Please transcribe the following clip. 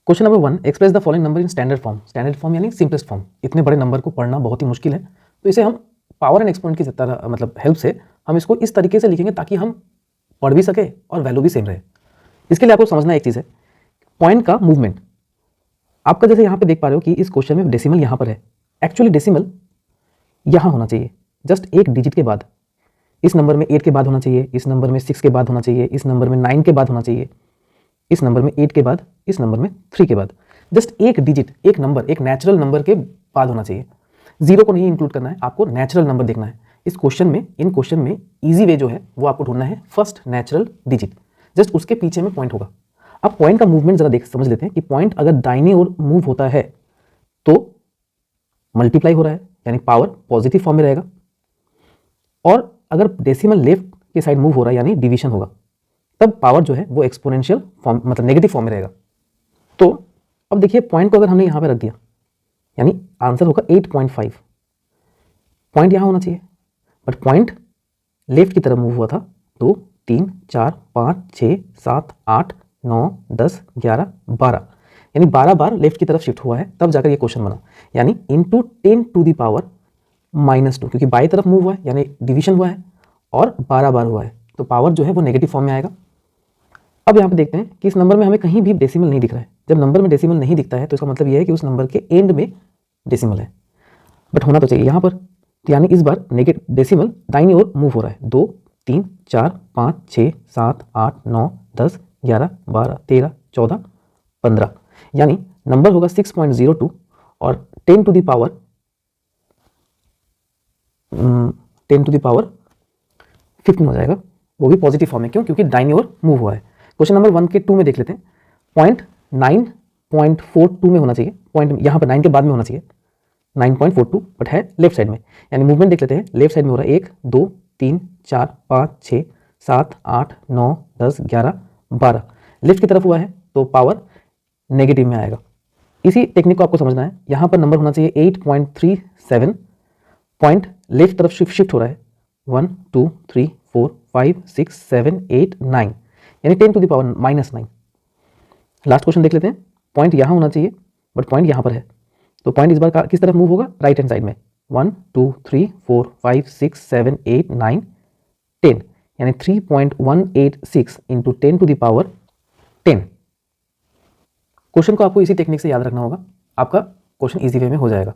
Question number 1, express the following number in standard form. Standard form यानी simplest form. इतने बड़े number को पढ़ना बहुत ही मुश्किल है, तो इसे हम पावर एंड एक्सपोनेंट की तरह मतलब हेल्प से हम इसको इस तरीके से लिखेंगे ताकि हम पढ़ भी सके और वैल्यू भी सेम रहे। इसके लिए आपको समझना एक चीज़ है, पॉइंट का मूवमेंट। आपका जैसे यहाँ पे देख पा रहे हो कि इस क्वेश्चन में डेसिमल यहाँ पर है, एक्चुअली डेसिमल यहाँ होना चाहिए, जस्ट एक डिजिट के बाद। इस नंबर में 8 के बाद होना चाहिए, इस नंबर में 6 के बाद होना चाहिए, इस नंबर में 9 के बाद होना चाहिए, इस नंबर में 8 के बाद, इस नंबर में 3 के बाद। जस्ट एक डिजिट, एक नंबर, एक नेचुरल नंबर के बाद होना चाहिए। जीरो को नहीं इंक्लूड करना है, आपको नेचुरल नंबर देखना है। इस क्वेश्चन में, इन क्वेश्चन में इजी वे जो है वो आपको ढूंढना है फर्स्ट नेचुरल डिजिट, जस्ट उसके पीछे में पॉइंट होगा। अब पॉइंट का मूवमेंट जरा देख समझ लेते हैं कि पॉइंट अगर दाहिनी ओर मूव होता है तो मल्टीप्लाई हो रहा है, यानी पावर पॉजिटिव फॉर्म में रहेगा, और अगर डेसिमल लेफ्ट के साइड मूव हो रहा है यानी डिवीजन होगा, तब पावर जो है वो एक्सपोनेंशियल फॉर्म मतलब नेगेटिव फॉर्म में रहेगा। तो अब देखिए पॉइंट को अगर हमने यहाँ पे रख दिया यानी आंसर होगा 8.5। पॉइंट यहाँ होना चाहिए, बट पॉइंट लेफ्ट की तरफ मूव हुआ था 2, 3, 4, 5, 6, 7, 8, 9, 10, 11, 12, यानी 12 बार लेफ्ट की तरफ शिफ्ट हुआ है, तब जाकर ये क्वेश्चन बना। यानी इंटू 10 टू दी पावर -2, क्योंकि बाई तरफ मूव हुआ है यानी डिवीजन हुआ है और 12 बार हुआ है, तो पावर जो है वो नेगेटिव फॉर्म में आएगा। अब यहाँ पे देखते हैं कि इस नंबर में हमें कहीं भी डेसिमल नहीं दिख रहा है। जब नंबर में डेसिमल नहीं दिखता है तो इसका मतलब यह है कि उस नंबर के एंड में डेसिमल है, बट होना तो चाहिए यहाँ पर। तो यानी इस बार नेगेटिव डेसिमल दाईनी ओर मूव हो रहा है। 2, 3, 4, 5, 6, 7, 8, 9, 10, 11, 12, 13, 14, 15, यानी नंबर होगा 6.02 और 10 टू द पावर 15 हो जाएगा, वो भी पॉजिटिव फॉर्म है। क्यों? क्योंकि दाईनी ओर मूव हुआ है। क्वेश्चन नंबर 1 के 2 में देख लेते हैं। पॉइंट 9.42 में होना चाहिए, पॉइंट यहाँ पर 9 के बाद में होना चाहिए 9.42, बट है लेफ्ट साइड में। यानी मूवमेंट देख लेते हैं, लेफ्ट साइड में हो रहा है 1, 2, 3, 4, 5, 6, 7, 8, 9, 10, 11, 12, लेफ्ट की तरफ हुआ है तो पावर नेगेटिव में आएगा। इसी टेक्निक को आपको समझना है। यहाँ पर नंबर होना चाहिए 8.37, पॉइंट लेफ्ट तरफ शिफ्ट हो रहा है 1, 2, 3, 4, 5, 6, 7, 8, 9, यानी 10 to the power -9। Last question देख लेते हैं। पॉइंट यहाँ होना चाहिए बट पॉइंट यहाँ पर है, तो पॉइंट इस बार किस तरफ मूव होगा? राइट हैंड साइड में। 1, 2, 3, 4, 5, 6, 7, 8, 9, 10, यानी 3.186 into 10 to the power 10। Question को आपको इसी टेक्निक से याद रखना होगा, आपका क्वेश्चन इजी वे में हो जाएगा।